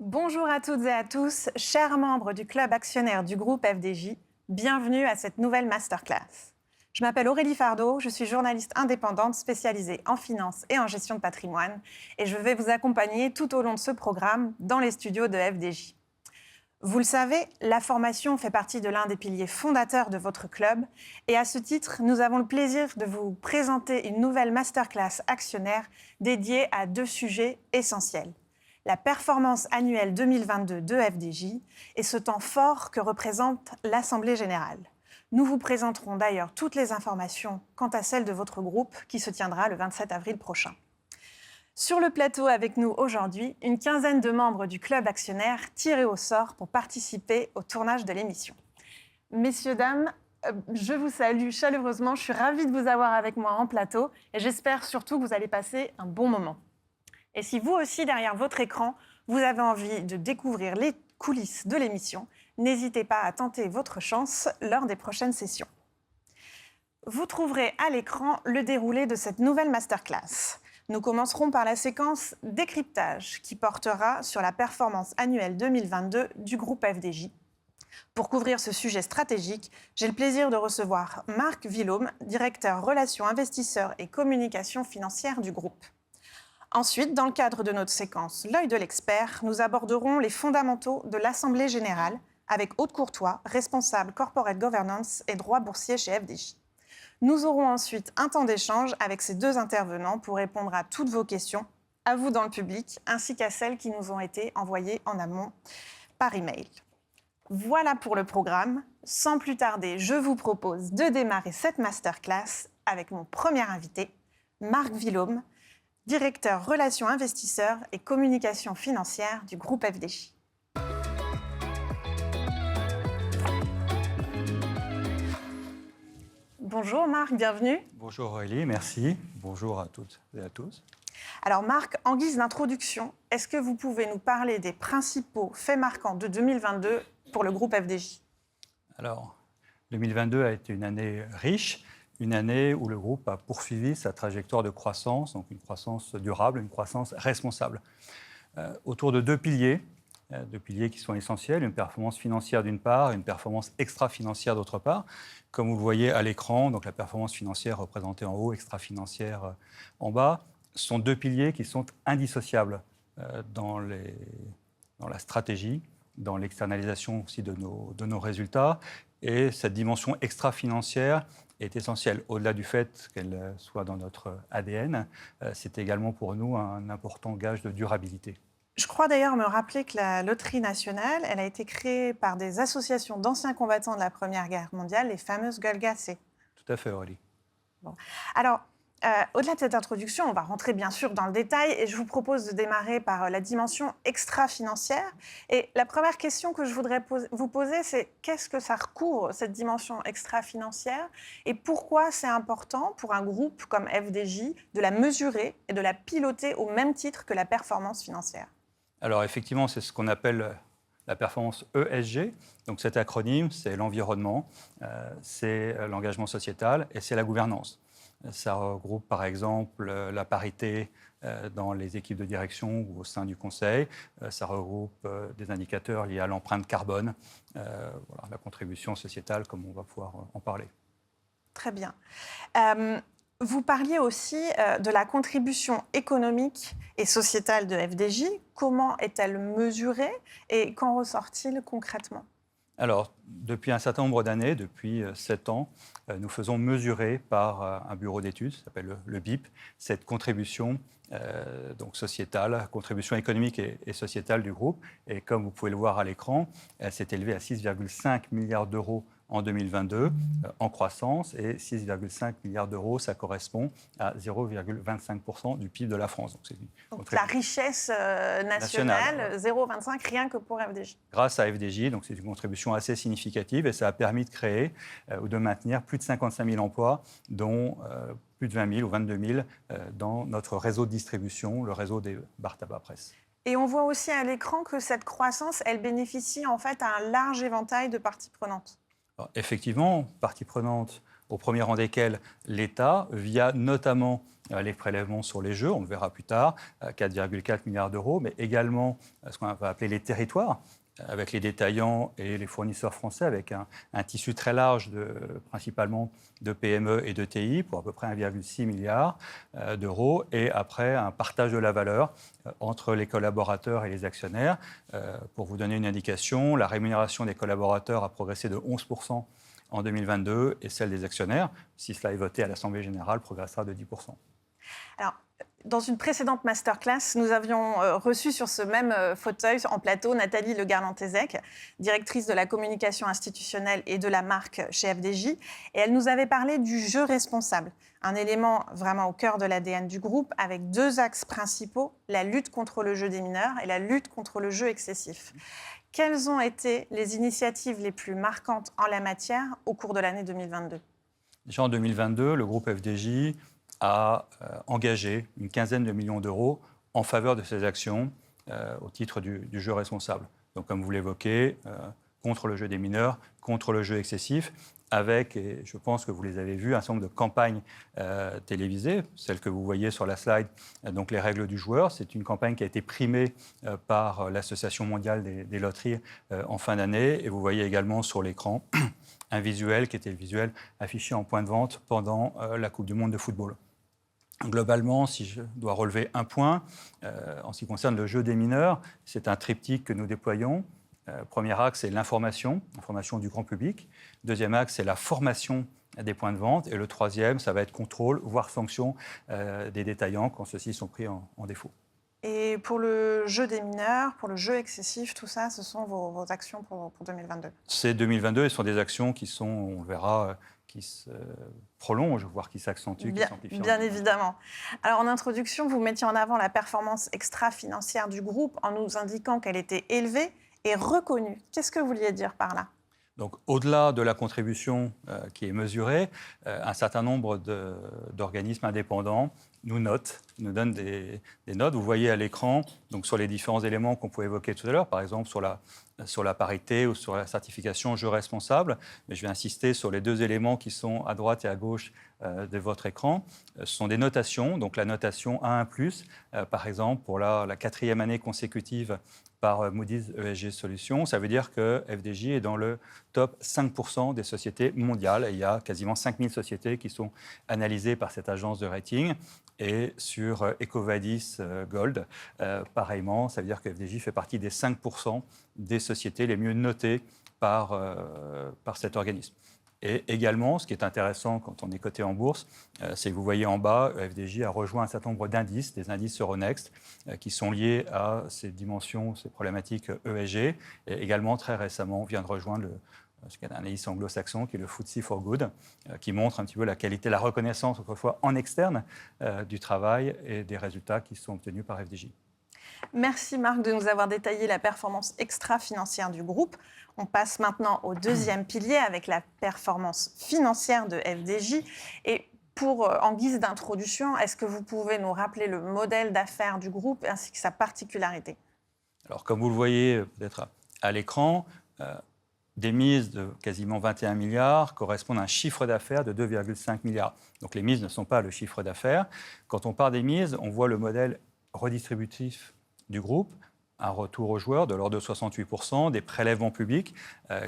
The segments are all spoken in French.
Bonjour à toutes et à tous, chers membres du club actionnaire du groupe FDJ, bienvenue à cette nouvelle masterclass. Je m'appelle Aurélie Fardeau, je suis journaliste indépendante spécialisée en finance et en gestion de patrimoine et je vais vous accompagner tout au long de ce programme dans les studios de FDJ. Vous le savez, la formation fait partie de l'un des piliers fondateurs de votre club et à ce titre, nous avons le plaisir de vous présenter une nouvelle masterclass actionnaire dédiée à deux sujets essentiels. La performance annuelle 2022 de FDJ et ce temps fort que représente l'Assemblée générale. Nous vous présenterons d'ailleurs toutes les informations quant à celle de votre groupe qui se tiendra le 27 avril prochain. Sur le plateau avec nous aujourd'hui, une quinzaine de membres du club actionnaire tirés au sort pour participer au tournage de l'émission. Messieurs, dames, je vous salue chaleureusement, je suis ravie de vous avoir avec moi en plateau et j'espère surtout que vous allez passer un bon moment. Et si vous aussi, derrière votre écran, vous avez envie de découvrir les coulisses de l'émission, n'hésitez pas à tenter votre chance lors des prochaines sessions. Vous trouverez à l'écran le déroulé de cette nouvelle masterclass. Nous commencerons par la séquence décryptage qui portera sur la performance annuelle 2022 du groupe FDJ. Pour couvrir ce sujet stratégique, j'ai le plaisir de recevoir Marc Villaume, directeur relations investisseurs et communication financière du groupe. Ensuite, dans le cadre de notre séquence « L'œil de l'expert », nous aborderons les fondamentaux de l'Assemblée générale avec Aude Courtois, responsable corporate governance et droit boursier chez FDJ. Nous aurons ensuite un temps d'échange avec ces deux intervenants pour répondre à toutes vos questions, à vous dans le public, ainsi qu'à celles qui nous ont été envoyées en amont par email. Voilà pour le programme. Sans plus tarder, je vous propose de démarrer cette masterclass avec mon premier invité, Marc Villaume, directeur relations investisseurs et communication financière du groupe FDJ. Bonjour Marc, bienvenue. Bonjour Aurélie, merci. Bonjour à toutes et à tous. Alors Marc, en guise d'introduction, est-ce que vous pouvez nous parler des principaux faits marquants de 2022 pour le groupe FDJ ? Alors, 2022 a été une année riche, une année où le groupe a poursuivi sa trajectoire de croissance, donc une croissance durable, une croissance responsable. Autour de deux piliers qui sont essentiels, une performance financière d'une part, une performance extra-financière d'autre part. Comme vous le voyez à l'écran, donc la performance financière représentée en haut, extra-financière en bas, sont deux piliers qui sont indissociables dans la stratégie, dans l'externalisation aussi de nos résultats. Et cette dimension extra-financière est essentielle. Au-delà du fait qu'elle soit dans notre ADN, c'est également pour nous un important gage de durabilité. Je crois d'ailleurs me rappeler que la Loterie nationale, elle a été créée par des associations d'anciens combattants de la Première Guerre mondiale, les fameuses Golgassé. Tout à fait, Aurélie. Bon. Alors, au-delà de cette introduction, on va rentrer bien sûr dans le détail et je vous propose de démarrer par la dimension extra-financière. Et la première question que je voudrais vous poser, c'est qu'est-ce que ça recouvre, cette dimension extra-financière, et pourquoi c'est important pour un groupe comme FDJ de la mesurer et de la piloter au même titre que la performance financière ? Alors effectivement, c'est ce qu'on appelle la performance ESG. Donc cet acronyme, c'est l'environnement, c'est l'engagement sociétal et c'est la gouvernance. Ça regroupe par exemple la parité dans les équipes de direction ou au sein du conseil. Ça regroupe des indicateurs liés à l'empreinte carbone, la contribution sociétale, comme on va pouvoir en parler. Très bien. Vous parliez aussi de la contribution économique et sociétale de FDJ. Comment est-elle mesurée et qu'en ressort-il concrètement ? Alors, depuis un certain nombre d'années, depuis 7 ans, nous faisons mesurer par un bureau d'études, ça s'appelle le BIP, cette contribution donc sociétale, contribution économique et sociétale du groupe. Et comme vous pouvez le voir à l'écran, elle s'est élevée à 6,5 milliards d'euros en 2022, en croissance, et 6,5 milliards d'euros, ça correspond à 0,25% du PIB de la France. Donc la richesse nationale, 0,25 rien que pour FDJ. Grâce à FDJ, donc c'est une contribution assez significative et ça a permis de créer ou de maintenir plus de 55 000 emplois, dont plus de 20 000 ou 22 000 dans notre réseau de distribution, le réseau des bars tabac presse. Et on voit aussi à l'écran que cette croissance, elle bénéficie en fait à un large éventail de parties prenantes. Alors, effectivement, parties prenantes au premier rang desquels l'État, via notamment les prélèvements sur les jeux, on le verra plus tard, 4,4 milliards d'euros, mais également ce qu'on va appeler les territoires, avec les détaillants et les fournisseurs français, avec un tissu très large, principalement de PME et de TI, pour à peu près 1,6 milliard d'euros, et après un partage de la valeur entre les collaborateurs et les actionnaires. Pour vous donner une indication, la rémunération des collaborateurs a progressé de 11% en 2022, et celle des actionnaires, si cela est voté à l'Assemblée générale, progressera de 10%. Alors, dans une précédente masterclass, nous avions reçu sur ce même fauteuil en plateau Nathalie Le Garland-Tézec, directrice de la communication institutionnelle et de la marque chez FDJ. Et elle nous avait parlé du jeu responsable, un élément vraiment au cœur de l'ADN du groupe, avec 2 axes principaux, la lutte contre le jeu des mineurs et la lutte contre le jeu excessif. Quelles ont été les initiatives les plus marquantes en la matière au cours de l'année 2022 ? Déjà en 2022, le groupe FDJ a engagé une quinzaine de millions d'euros en faveur de ces actions au titre du jeu responsable. Donc, comme vous l'évoquez, contre le jeu des mineurs, contre le jeu excessif, avec, et je pense que vous les avez vues, un certain nombre de campagnes télévisées, celles que vous voyez sur la slide, donc les règles du joueur. C'est une campagne qui a été primée par l'Association mondiale des loteries en fin d'année. Et vous voyez également sur l'écran un visuel qui était le visuel affiché en point de vente pendant la Coupe du monde de football. Globalement, si je dois relever un point, en ce qui concerne le jeu des mineurs, c'est un triptyque que nous déployons. Premier axe, c'est l'information du grand public. Deuxième axe, c'est la formation des points de vente. Et le troisième, ça va être contrôle, voire sanction des détaillants quand ceux-ci sont pris en défaut. Et pour le jeu des mineurs, pour le jeu excessif, tout ça, ce sont vos actions pour 2022 ? C'est 2022 et ce sont des actions qui sont, on le verra, qui se prolongent, voire qui s'accentuent, qui s'amplifient. Bien évidemment. Alors, en introduction, vous mettiez en avant la performance extra-financière du groupe en nous indiquant qu'elle était élevée et reconnue. Qu'est-ce que vous vouliez dire par là ? Donc, au-delà de la contribution qui est mesurée, un certain nombre d'organismes indépendants nous donnent des notes. Vous voyez à l'écran, donc sur les différents éléments qu'on pouvait évoquer tout à l'heure, par exemple sur la parité ou sur la certification jeu responsable. Mais je vais insister sur les 2 éléments qui sont à droite et à gauche de votre écran. Ce sont des notations, donc la notation A1+, par exemple, pour la 4e année consécutive par Moody's ESG Solutions. Ça veut dire que FDJ est dans le top 5% des sociétés mondiales. Et il y a quasiment 5000 sociétés qui sont analysées par cette agence de rating. Et sur EcoVadis Gold, pareillement, ça veut dire que FDJ fait partie des 5% des sociétés les mieux notées par cet organisme. Et également, ce qui est intéressant quand on est coté en bourse, c'est que vous voyez en bas, FDJ a rejoint un certain nombre d'indices, des indices Euronext, qui sont liés à ces dimensions, ces problématiques ESG. Et également, très récemment, on vient de rejoindre ce qu'est un indice anglo-saxon, qui est le FTSE4Good, qui montre un petit peu la qualité, la reconnaissance, autrefois en externe, du travail et des résultats qui sont obtenus par FDJ. Merci Marc de nous avoir détaillé la performance extra-financière du groupe. On passe maintenant au 2e pilier avec la performance financière de FDJ. Et en guise d'introduction, est-ce que vous pouvez nous rappeler le modèle d'affaires du groupe ainsi que sa particularité ? Alors, comme vous le voyez peut-être à l'écran, des mises de quasiment 21 milliards correspondent à un chiffre d'affaires de 2,5 milliards. Donc les mises ne sont pas le chiffre d'affaires. Quand on part des mises, on voit le modèle redistributif du groupe, un retour aux joueurs de l'ordre de 68%, des prélèvements publics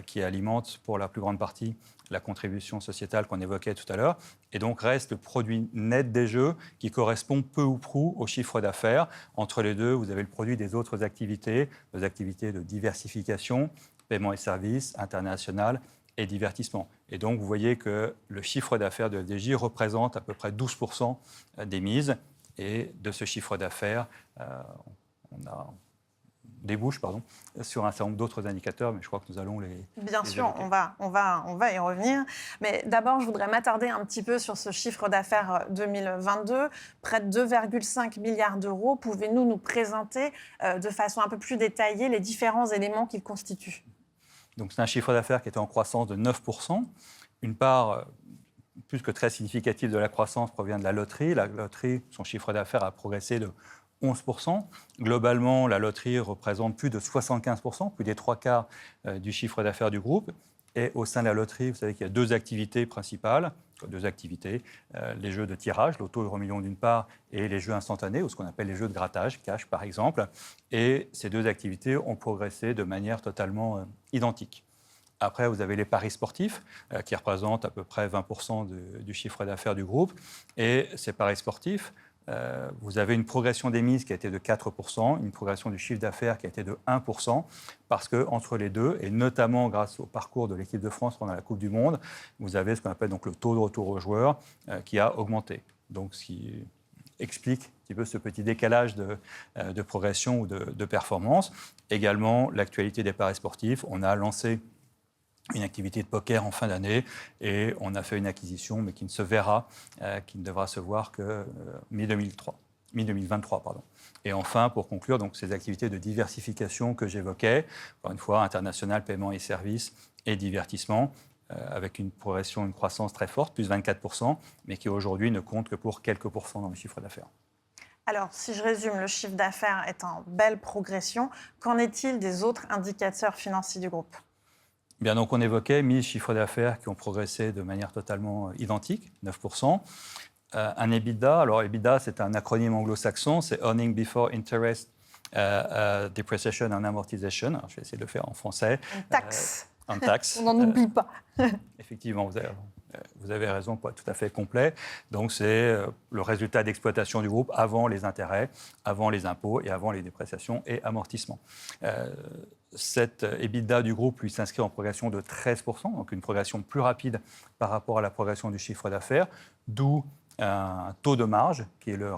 qui alimentent pour la plus grande partie la contribution sociétale qu'on évoquait tout à l'heure, et donc reste le produit net des jeux qui correspond peu ou prou au chiffre d'affaires. Entre les deux, vous avez le produit des autres activités, des activités de diversification, paiement et services, international et divertissement. Et donc, vous voyez que le chiffre d'affaires de FDJ représente à peu près 12% des mises. Et de ce chiffre d'affaires, on débouche sur un certain nombre d'autres indicateurs, mais je crois que nous allons les Bien les sûr, évoquer. on va y revenir. Mais d'abord, je voudrais m'attarder un petit peu sur ce chiffre d'affaires 2022, près de 2,5 milliards d'euros. Pouvez-vous nous présenter de façon un peu plus détaillée les différents éléments qu'il constitue ? Donc, c'est un chiffre d'affaires qui était en croissance de 9%. Une part plus que très significative de la croissance provient de la loterie. La loterie, son chiffre d'affaires a progressé de 11%. Globalement, la loterie représente plus de 75%, plus des 3/4 du chiffre d'affaires du groupe. Et au sein de la loterie, vous savez qu'il y a deux activités principales. Les jeux de tirage, l'auto euro million d'une part, et les jeux instantanés, ou ce qu'on appelle les jeux de grattage, cash par exemple. Et ces deux activités ont progressé de manière totalement identique. Après, vous avez les paris sportifs, qui représentent à peu près 20% du chiffre d'affaires du groupe. Et ces paris sportifs, vous avez une progression des mises qui a été de 4%, une progression du chiffre d'affaires qui a été de 1%, parce qu'entre les deux, et notamment grâce au parcours de l'équipe de France pendant la Coupe du Monde, vous avez ce qu'on appelle donc le taux de retour aux joueurs qui a augmenté. Donc, ce qui explique un petit peu ce petit décalage de progression ou de performance. Également, l'actualité des paris sportifs. On a lancé une activité de poker en fin d'année et on a fait une acquisition, mais qui ne se verra, qui ne devra se voir que mi-2023. Et enfin, pour conclure, donc, ces activités de diversification que j'évoquais, encore une fois, international, paiement et services et divertissement, avec une progression, une croissance très forte, plus 24%, mais qui aujourd'hui ne compte que pour quelques pourcents dans le chiffre d'affaires. Alors, si je résume, le chiffre d'affaires est en belle progression. Qu'en est-il des autres indicateurs financiers du groupe ? Bien, donc on évoquait 1000 chiffres d'affaires qui ont progressé de manière totalement identique, 9%. Un EBITDA, alors EBITDA c'est un acronyme anglo-saxon, c'est Earning Before Interest, Depreciation and Amortization. Alors, je vais essayer de le faire en français. Une taxe. En taxe. On n'en oublie pas. Effectivement, vous avez raison, pas tout à fait complet. Donc c'est le résultat d'exploitation du groupe avant les intérêts, avant les impôts et avant les dépréciations et amortissements. Cet EBITDA du groupe lui s'inscrit en progression de 13%, donc une progression plus rapide par rapport à la progression du chiffre d'affaires, d'où un taux de marge qui est le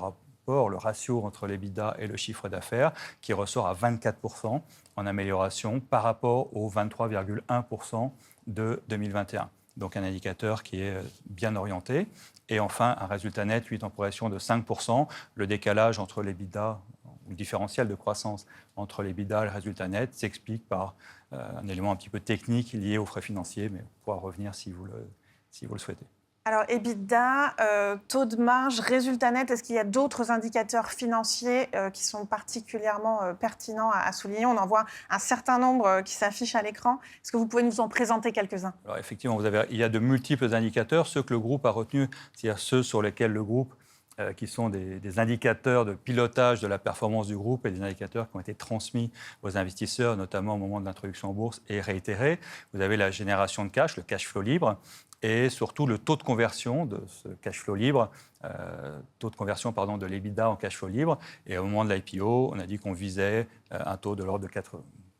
ratio entre l'EBITDA et le chiffre d'affaires, qui ressort à 24% en amélioration par rapport aux 23,1% de 2021. Donc un indicateur qui est bien orienté. Et enfin, un résultat net, lui, en progression de 5%. Le décalage entre l'EBITDA, ou le différentiel de croissance entre l'EBITDA et le résultat net, s'explique par un élément un petit peu technique lié aux frais financiers, mais on pourra revenir si vous le souhaitez. Alors, EBITDA, taux de marge, résultat net, est-ce qu'il y a d'autres indicateurs financiers qui sont particulièrement pertinents à souligner ? On en voit un certain nombre qui s'affichent à l'écran. Est-ce que vous pouvez nous en présenter quelques-uns ? Alors, effectivement, il y a de multiples indicateurs. Ceux que le groupe a retenus, c'est-à-dire ceux sur lesquels le groupe, qui sont des indicateurs de pilotage de la performance du groupe et des indicateurs qui ont été transmis aux investisseurs, notamment au moment de l'introduction en bourse et réitérés. Vous avez la génération de cash, le cash flow libre, et surtout le taux de conversion de ce cash flow libre, de l'EBITDA en cash flow libre. Et au moment de l'IPO, on a dit qu'on visait un taux de l'ordre de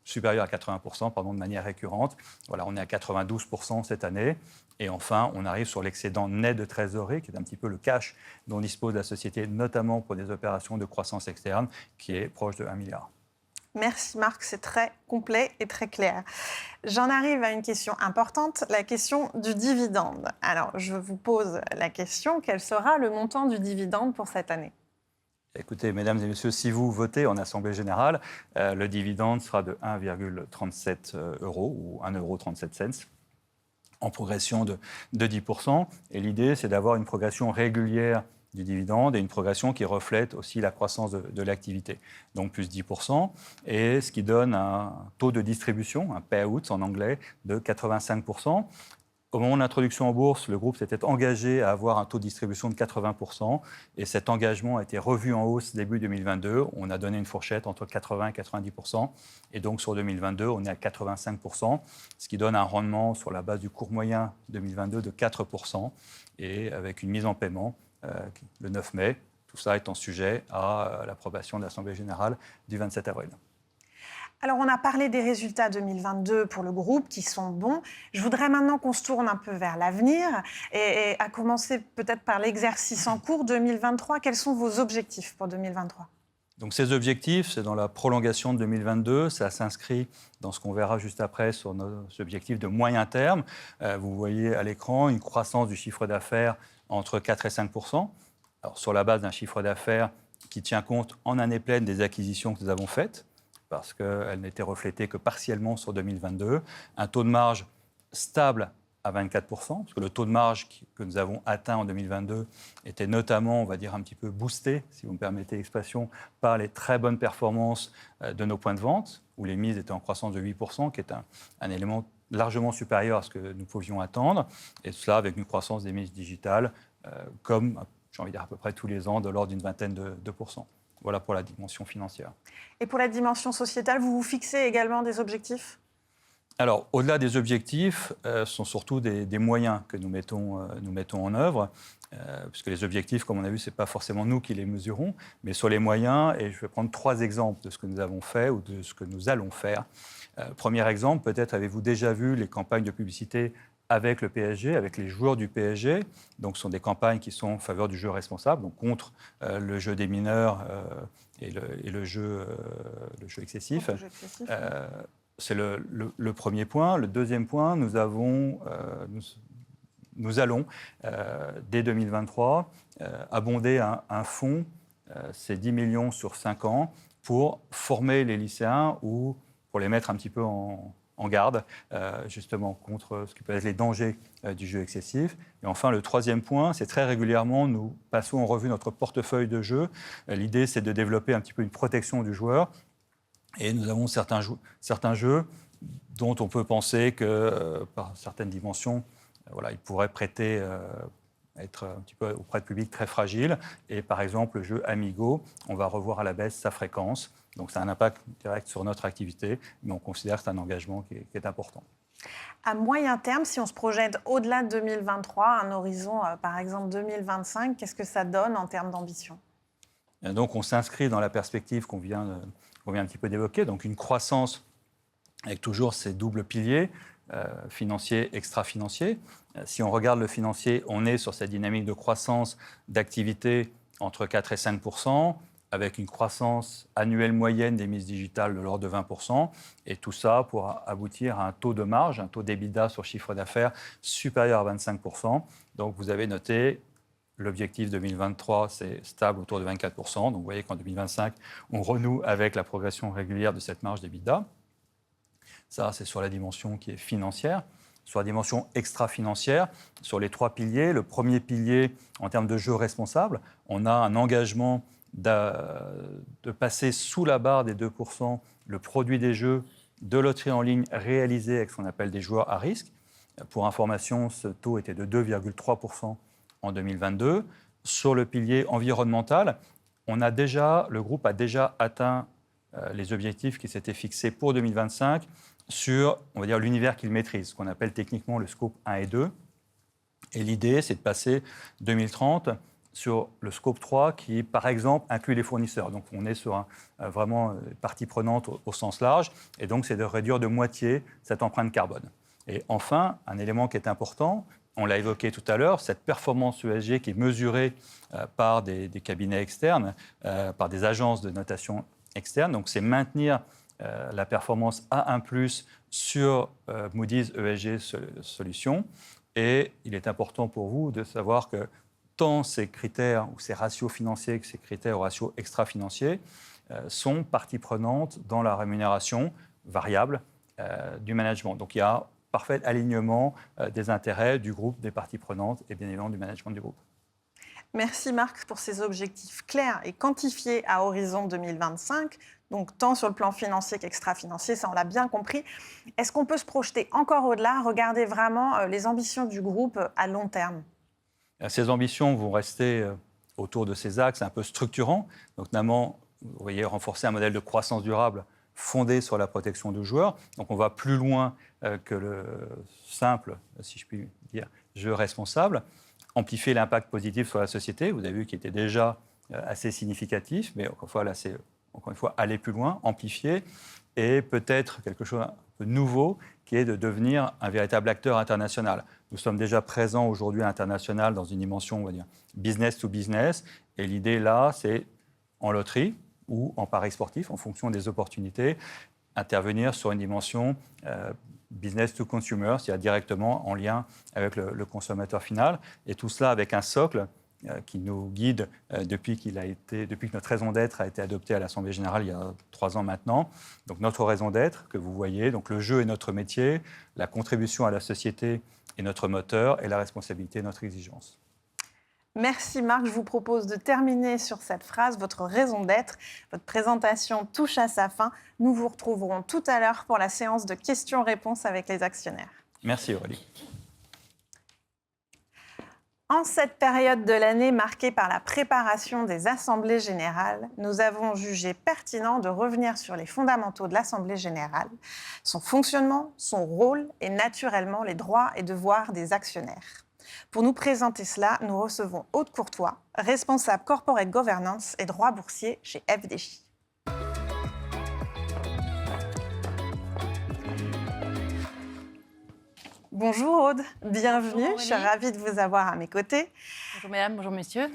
supérieur à 80%, de manière récurrente. Voilà, on est à 92% cette année. Et enfin, on arrive sur l'excédent net de trésorerie, qui est un petit peu le cash dont dispose la société, notamment pour des opérations de croissance externe, qui est proche de 1 milliard. Merci Marc, c'est très complet et très clair. J'en arrive à une question importante, la question du dividende. Alors, je vous pose la question, quel sera le montant du dividende pour cette année ? Écoutez, mesdames et messieurs, si vous votez en Assemblée générale, le dividende sera de 1,37 € ou 1,37 €, en progression de 10%. Et l'idée, c'est d'avoir une progression régulière du dividende et une progression qui reflète aussi la croissance de l'activité. Donc plus 10%, et ce qui donne un taux de distribution, un payout en anglais, de 85%. Au moment de l'introduction en bourse, le groupe s'était engagé à avoir un taux de distribution de 80%, et cet engagement a été revu en hausse début 2022. On a donné une fourchette entre 80 et 90%, et donc sur 2022, on est à 85%, ce qui donne un rendement sur la base du cours moyen 2022 de 4%, et avec une mise en paiement le 9 mai, tout ça étant sujet à l'approbation de l'Assemblée générale du 27 avril. Alors, on a parlé des résultats 2022 pour le groupe qui sont bons. Je voudrais maintenant qu'on se tourne un peu vers l'avenir et à commencer peut-être par l'exercice en cours 2023. Quels sont vos objectifs pour 2023 ? Donc ces objectifs, c'est dans la prolongation de 2022. Ça s'inscrit dans ce qu'on verra juste après sur nos objectifs de moyen terme. Vous voyez à l'écran une croissance du chiffre d'affaires entre 4 et 5%. Alors, sur la base d'un chiffre d'affaires qui tient compte en année pleine des acquisitions que nous avons faites, parce qu'elles n'étaient reflétées que partiellement sur 2022. Un taux de marge stable à 24%, parce que le taux de marge que nous avons atteint en 2022 était notamment, on va dire, un petit peu boosté, si vous me permettez l'expression, par les très bonnes performances de nos points de vente, où les mises étaient en croissance de 8%, qui est un élément largement supérieure à ce que nous pouvions attendre, et cela avec une croissance des mises digitales, comme, j'ai envie de dire, à peu près tous les ans, de l'ordre d'une vingtaine de pourcents. Voilà pour la dimension financière. Et pour la dimension sociétale, vous vous fixez également des objectifs ? Alors, au-delà des objectifs, ce sont surtout des moyens que nous mettons en œuvre, puisque les objectifs, comme on a vu, ce n'est pas forcément nous qui les mesurons, mais sur les moyens, et je vais prendre 3 exemples de ce que nous avons fait ou de ce que nous allons faire. Premier exemple, peut-être avez-vous déjà vu les campagnes de publicité avec le PSG, avec les joueurs du PSG. Donc, ce sont des campagnes qui sont en faveur du jeu responsable, donc contre le jeu des mineurs et le jeu excessif. C'est le premier point. Le deuxième point, nous allons, dès 2023, abonder un fonds, c'est 10 millions sur 5 ans, pour former les lycéens ou pour les mettre un petit peu en garde, justement, contre ce qui peut être les dangers du jeu excessif. Et enfin, le troisième point, c'est très régulièrement, nous passons en revue notre portefeuille de jeux. L'idée, c'est de développer un petit peu une protection du joueur. Et nous avons certains jeux dont on peut penser que, par certaines dimensions, ils pourraient prêter, être un petit peu auprès de public très fragile. Et par exemple, le jeu Amigo, on va revoir à la baisse sa fréquence. Donc ça a un impact direct sur notre activité, mais on considère que c'est un engagement qui est important. À moyen terme, si on se projette au-delà de 2023, un horizon, par exemple 2025, qu'est-ce que ça donne en termes d'ambition ? Donc on s'inscrit dans la perspective qu'on vient un petit peu d'évoquer, donc une croissance avec toujours ces doubles piliers, financier, extra-financier. Si on regarde le financier, on est sur cette dynamique de croissance d'activité entre 4 et 5%, avec une croissance annuelle moyenne des mises digitales de l'ordre de 20%, et tout ça pour aboutir à un taux de marge, un taux d'EBITDA sur chiffre d'affaires supérieur à 25%. Donc vous avez noté, l'objectif 2023, c'est stable autour de 24%. Donc vous voyez qu'en 2025, on renoue avec la progression régulière de cette marge d'EBITDA. Ça, c'est sur la dimension qui est financière. Sur la dimension extra-financière, sur les 3 piliers, le premier pilier, en termes de jeu responsable, on a un engagement de passer sous la barre des 2% le produit des jeux de loterie en ligne réalisés avec ce qu'on appelle des joueurs à risque. Pour information, ce taux était de 2,3% en 2022. Sur le pilier environnemental, le groupe a déjà atteint les objectifs qui s'étaient fixés pour 2025 sur, on va dire, l'univers qu'il maîtrise, ce qu'on appelle techniquement le scope 1 et 2. Et l'idée, c'est de passer 2030 sur le scope 3 qui, par exemple, inclut les fournisseurs. Donc, on est sur vraiment partie prenante au sens large. Et donc, c'est de réduire de moitié cette empreinte carbone. Et enfin, un élément qui est important, on l'a évoqué tout à l'heure, cette performance ESG qui est mesurée par des cabinets externes, par des agences de notation externes. Donc, c'est maintenir la performance A1+, sur Moody's ESG Solutions. Et il est important pour vous de savoir que tant ces critères ou ces ratios financiers que ces critères ou ratios extra-financiers sont partie prenante dans la rémunération variable du management. Donc il y a parfait alignement des intérêts du groupe, des parties prenantes et bien évidemment du management du groupe. Merci Marc pour ces objectifs clairs et quantifiés à horizon 2025, donc tant sur le plan financier qu'extra-financier, ça on l'a bien compris. Est-ce qu'on peut se projeter encore au-delà, regarder vraiment les ambitions du groupe à long terme ? Ces ambitions vont rester autour de ces axes un peu structurants, donc notamment, vous voyez, renforcer un modèle de croissance durable fondé sur la protection du joueur. Donc on va plus loin que le simple, si je puis dire, jeu responsable. Amplifier l'impact positif sur la société, vous avez vu qu'il était déjà assez significatif, mais encore une fois, aller plus loin, amplifier, et peut-être quelque chose un peu nouveau, qui est de devenir un véritable acteur international. Nous sommes déjà présents aujourd'hui à l'international dans une dimension, on va dire, business to business, et l'idée là, c'est en loterie ou en paris sportif, en fonction des opportunités, intervenir sur une dimension business to consumer, c'est-à-dire directement en lien avec le consommateur final, et tout cela avec un socle qui nous guide depuis que notre raison d'être a été adoptée à l'Assemblée générale il y a 3 ans maintenant. Donc notre raison d'être que vous voyez, donc le jeu est notre métier, la contribution à la société est notre moteur et la responsabilité est notre exigence. Merci Marc, je vous propose de terminer sur cette phrase, votre raison d'être. Votre présentation touche à sa fin. Nous vous retrouverons tout à l'heure pour la séance de questions-réponses avec les actionnaires. Merci Aurélie. En cette période de l'année marquée par la préparation des assemblées générales, nous avons jugé pertinent de revenir sur les fondamentaux de l'Assemblée générale, son fonctionnement, son rôle et naturellement les droits et devoirs des actionnaires. Pour nous présenter cela, nous recevons Aude Courtois, responsable corporate governance et droit boursier chez FDJ. Bonjour Aude, bienvenue, Bonjour, je suis ravie de vous avoir à mes côtés. Bonjour mesdames, bonjour messieurs.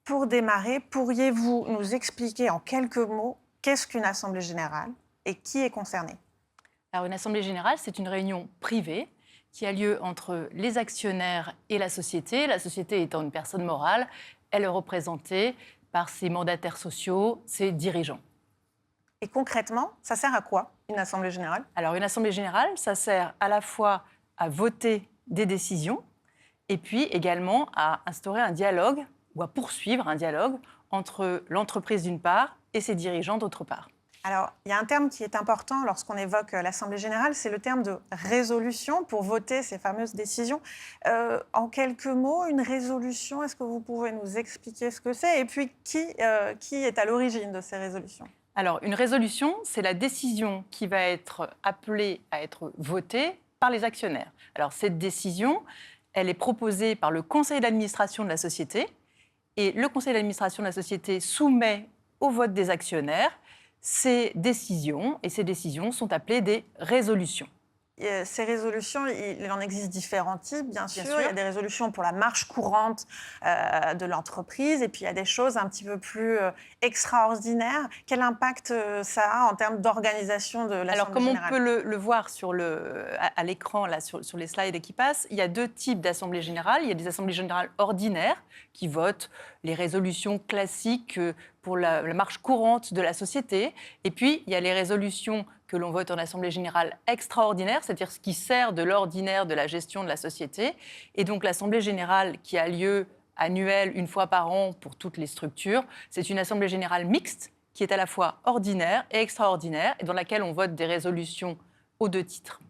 Pour démarrer, pourriez-vous nous expliquer en quelques mots qu'est-ce qu'une assemblée générale et qui est concerné? Alors une assemblée générale, c'est une réunion privée qui a lieu entre les actionnaires et la société étant une personne morale, elle est représentée par ses mandataires sociaux, ses dirigeants. Et concrètement, ça sert à quoi, une assemblée générale? Alors une assemblée générale, ça sert à la fois à voter des décisions et puis également à instaurer un dialogue ou à poursuivre un dialogue entre l'entreprise d'une part et ses dirigeants d'autre part. Alors, il y a un terme qui est important lorsqu'on évoque l'Assemblée générale, c'est le terme de résolution pour voter ces fameuses décisions. En quelques mots, une résolution, est-ce que vous pouvez nous expliquer ce que c'est? Et puis, qui est à l'origine de ces résolutions? Alors, une résolution, c'est la décision qui va être appelée à être votée par les actionnaires. Alors, cette décision, elle est proposée par le conseil d'administration de la société et le conseil d'administration de la société soumet au vote des actionnaires ces décisions et ces décisions sont appelées des résolutions. Ces résolutions, il en existe différents types, bien sûr. Il y a des résolutions pour la marche courante de l'entreprise et puis il y a des choses un petit peu plus extraordinaires. Quel impact ça a en termes d'organisation de l'Assemblée Alors, comme générale? on peut le voir à l'écran, là, sur les slides qui passent, il y a deux types d'assemblées générales. Il y a des assemblées générales ordinaires qui votent les résolutions classiques pour la marche courante de la société. Et puis, il y a les résolutions que l'on vote en assemblée générale extraordinaire, c'est-à-dire ce qui sert de l'ordinaire de la gestion de la société. Et donc, l'assemblée générale qui a lieu annuelle, une fois par an pour toutes les structures, c'est une assemblée générale mixte qui est à la fois ordinaire et extraordinaire et dans laquelle on vote des résolutions aux deux titres.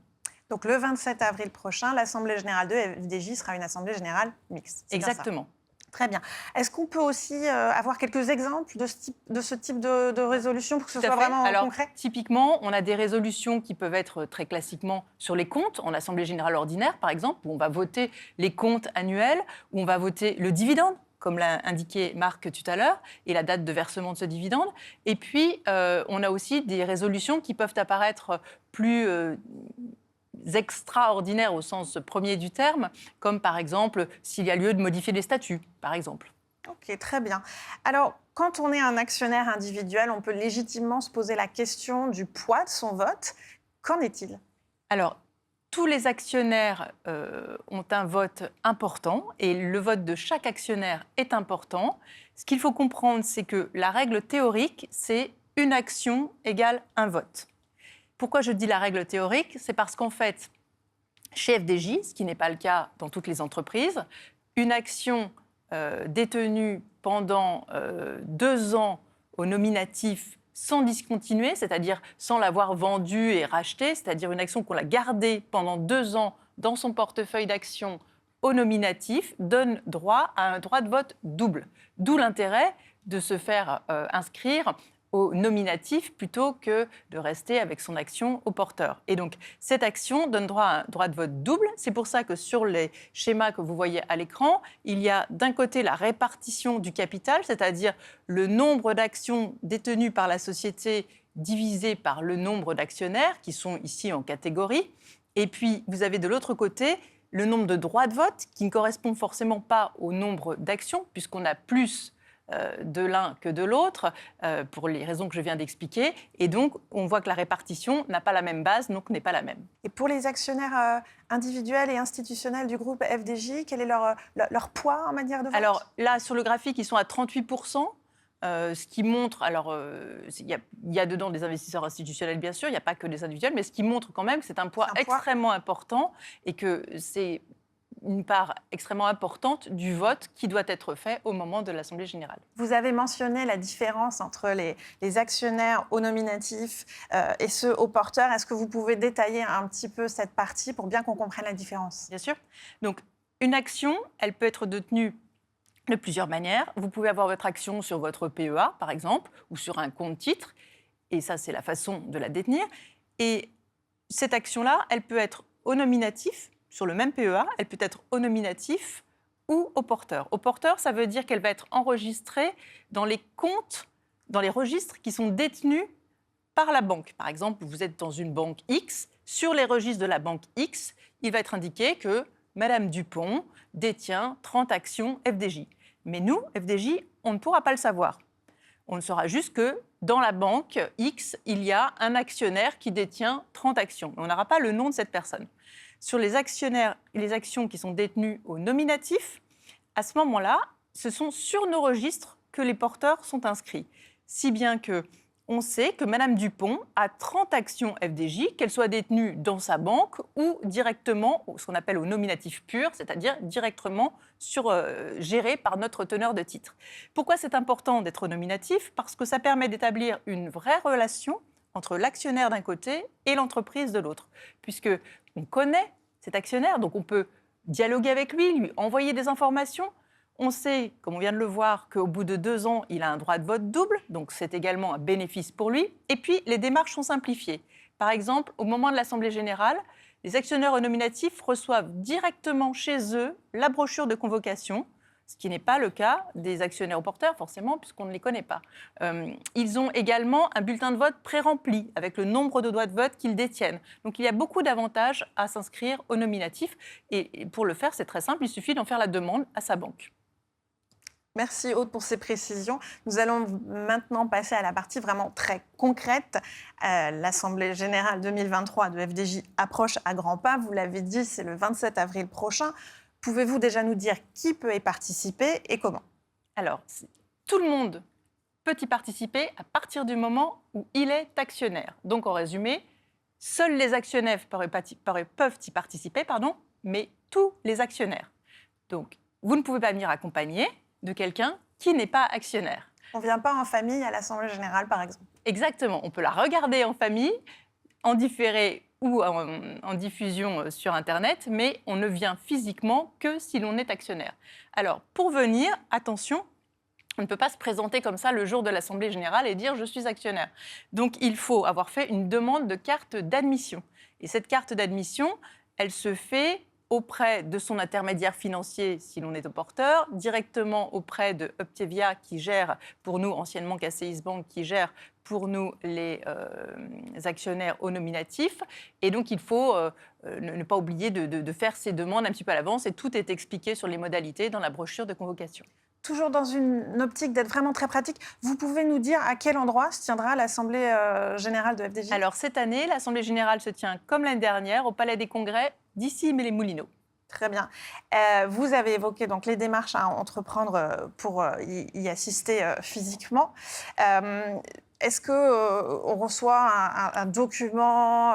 Donc, le 27 avril prochain, l'Assemblée générale de FDJ sera une Assemblée générale mixte. Exactement. Très bien. Est-ce qu'on peut aussi avoir quelques exemples de ce type de résolution pour que ce soit vraiment concret? Typiquement, on a des résolutions qui peuvent être très classiquement sur les comptes, en Assemblée générale ordinaire, par exemple, où on va voter les comptes annuels, où on va voter le dividende, comme l'a indiqué Marc tout à l'heure, et la date de versement de ce dividende. Et puis, on a aussi des résolutions qui peuvent apparaître plus extraordinaires au sens premier du terme, comme par exemple s'il y a lieu de modifier les statuts, par exemple. Ok, très bien. Alors, quand on est un actionnaire individuel, on peut légitimement se poser la question du poids de son vote. Qu'en est-il? Alors, tous les actionnaires ont un vote important et le vote de chaque actionnaire est important. Ce qu'il faut comprendre, c'est que la règle théorique, c'est une action égale un vote. Pourquoi je dis la règle théorique? C'est parce qu'en fait, chez FDJ, ce qui n'est pas le cas dans toutes les entreprises, une action détenue pendant 2 ans au nominatif sans discontinuer, c'est-à-dire sans l'avoir vendue et rachetée, c'est-à-dire une action qu'on a gardée pendant 2 ans dans son portefeuille d'actions au nominatif, donne droit à un droit de vote double. D'où l'intérêt de se faire inscrire au nominatif plutôt que de rester avec son action au porteur. Et donc, cette action donne droit à un droit de vote double. C'est pour ça que sur les schémas que vous voyez à l'écran, il y a d'un côté la répartition du capital, c'est-à-dire le nombre d'actions détenues par la société divisé par le nombre d'actionnaires, qui sont ici en catégorie. Et puis, vous avez de l'autre côté le nombre de droits de vote, qui ne correspond forcément pas au nombre d'actions, puisqu'on a plus de l'un que de l'autre, pour les raisons que je viens d'expliquer. Et donc, on voit que la répartition n'a pas la même base, donc n'est pas la même. Et pour les actionnaires individuels et institutionnels du groupe FDJ, quel est leur poids en matière de vote? Alors là, sur le graphique, ils sont à 38%. Ce qui montre, alors il y a dedans des investisseurs institutionnels bien sûr, il n'y a pas que des individuels, mais ce qui montre quand même que c'est un poids extrêmement important et que c'est une part extrêmement importante du vote qui doit être fait au moment de l'Assemblée générale. Vous avez mentionné la différence entre les actionnaires au nominatif et ceux au porteur. Est-ce que vous pouvez détailler un petit peu cette partie pour bien qu'on comprenne la différence? Bien sûr. Donc, une action, elle peut être détenue de plusieurs manières. Vous pouvez avoir votre action sur votre PEA, par exemple, ou sur un compte titre. Et ça, c'est la façon de la détenir. Et cette action-là, elle peut être au nominatif, sur le même PEA, elle peut être au nominatif ou au porteur. Au porteur, ça veut dire qu'elle va être enregistrée dans les comptes, dans les registres qui sont détenus par la banque. Par exemple, vous êtes dans une banque X, sur les registres de la banque X, il va être indiqué que Madame Dupont détient 30 actions FDJ. Mais nous, FDJ, on ne pourra pas le savoir. On ne saura juste que dans la banque X, il y a un actionnaire qui détient 30 actions. On n'aura pas le nom de cette personne. Sur les actionnaires et les actions qui sont détenues au nominatif, à ce moment-là, ce sont sur nos registres que les porteurs sont inscrits. Si bien que on sait que Madame Dupont a 30 actions FDJ, qu'elles soient détenues dans sa banque ou directement, ce qu'on appelle au nominatif pur, c'est-à-dire directement gérées par notre teneur de titre. Pourquoi c'est important d'être au nominatif? Parce que ça permet d'établir une vraie relation entre l'actionnaire d'un côté et l'entreprise de l'autre, puisque on connaît cet actionnaire, donc on peut dialoguer avec lui envoyer des informations. On sait, comme on vient de le voir, qu'au bout de 2 ans, il a un droit de vote double, donc c'est également un bénéfice pour lui. Et puis, les démarches sont simplifiées. Par exemple, au moment de l'Assemblée générale, les actionnaires au nominatif reçoivent directement chez eux la brochure de convocation, ce qui n'est pas le cas des actionnaires au porteur, forcément, puisqu'on ne les connaît pas. Ils ont également un bulletin de vote pré-rempli, avec le nombre de droits de vote qu'ils détiennent. Donc il y a beaucoup d'avantages à s'inscrire au nominatif. Et pour le faire, c'est très simple, il suffit d'en faire la demande à sa banque. Merci Aude pour ces précisions. Nous allons maintenant passer à la partie vraiment très concrète. L'Assemblée générale 2023 de FDJ approche à grands pas. Vous l'avez dit, c'est le 27 avril prochain. Pouvez-vous déjà nous dire qui peut y participer et comment? Alors, tout le monde peut y participer à partir du moment où il est actionnaire. Donc, en résumé, seuls les actionnaires peuvent y participer, mais tous les actionnaires. Donc, vous ne pouvez pas venir accompagner de quelqu'un qui n'est pas actionnaire. On ne vient pas en famille à l'Assemblée générale, par exemple? Exactement. On peut la regarder en famille, en différé ou en diffusion sur Internet, mais on ne vient physiquement que si l'on est actionnaire. Alors, pour venir, attention, on ne peut pas se présenter comme ça le jour de l'Assemblée générale et dire « je suis actionnaire ». Donc, il faut avoir fait une demande de carte d'admission. Et cette carte d'admission, elle se fait auprès de son intermédiaire financier, si l'on est au porteur, directement auprès de Uptevia, qui gère pour nous, anciennement KCIS Bank, qui gère pour nous les actionnaires au nominatif. Et donc, il faut ne pas oublier de faire ces demandes un petit peu à l'avance. Et tout est expliqué sur les modalités dans la brochure de convocation. Toujours dans une optique d'être vraiment très pratique, vous pouvez nous dire à quel endroit se tiendra l'Assemblée générale de FDJ? Alors, cette année, l'Assemblée générale se tient, comme l'année dernière, au Palais des Congrès d'Issy-les-Moulineaux. Très bien. Vous avez évoqué donc les démarches à entreprendre pour y assister physiquement. Est-ce qu'on reçoit un document?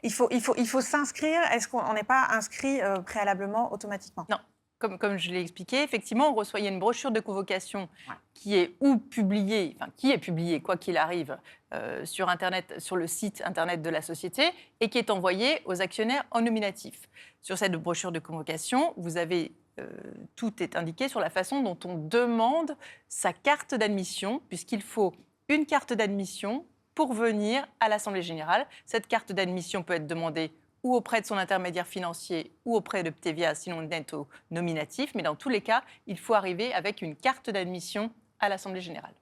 Il faut s'inscrire? Est-ce qu'on n'est pas inscrit préalablement automatiquement? Non. Comme je l'ai expliqué, effectivement, on reçoit une brochure de convocation qui est publiée, quoi qu'il arrive, sur Internet, sur le site Internet de la société, et qui est envoyée aux actionnaires en nominatif. Sur cette brochure de convocation, vous avez tout est indiqué sur la façon dont on demande sa carte d'admission, puisqu'il faut une carte d'admission pour venir à l'Assemblée générale. Cette carte d'admission peut être demandée ou auprès de son intermédiaire financier, ou auprès de Ptevia, si l'on est au nominatif. Mais dans tous les cas, il faut arriver avec une carte d'admission à l'Assemblée générale.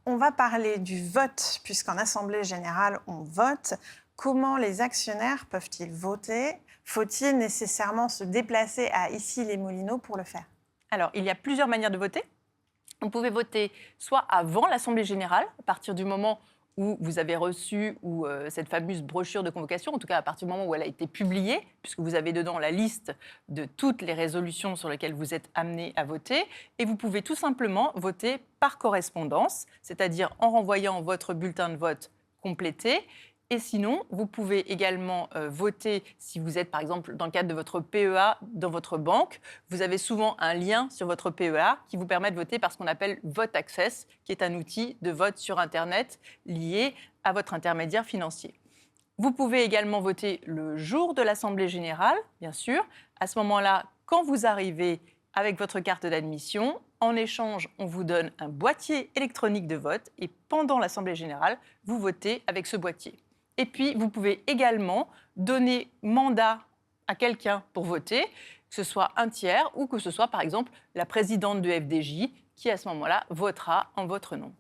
On va parler du vote, puisqu'en Assemblée générale, on vote. Comment les actionnaires peuvent-ils voter? Faut-il nécessairement se déplacer à Issy-les-Moulineaux pour le faire? Alors, il y a plusieurs manières de voter. Vous pouvez voter soit avant l'Assemblée générale, à partir du moment où vous avez reçu cette fameuse brochure de convocation, en tout cas à partir du moment où elle a été publiée, puisque vous avez dedans la liste de toutes les résolutions sur lesquelles vous êtes amené à voter. Et vous pouvez tout simplement voter par correspondance, c'est-à-dire en renvoyant votre bulletin de vote complété. Et sinon, vous pouvez également voter si vous êtes, par exemple, dans le cadre de votre PEA dans votre banque. Vous avez souvent un lien sur votre PEA qui vous permet de voter par ce qu'on appelle Vote Access, qui est un outil de vote sur Internet lié à votre intermédiaire financier. Vous pouvez également voter le jour de l'Assemblée générale, bien sûr. À ce moment-là, quand vous arrivez avec votre carte d'admission, en échange, on vous donne un boîtier électronique de vote et pendant l'Assemblée générale, vous votez avec ce boîtier. Et puis, vous pouvez également donner mandat à quelqu'un pour voter, que ce soit un tiers ou que ce soit, par exemple, la présidente de FDJ qui, à ce moment-là, votera en votre nom.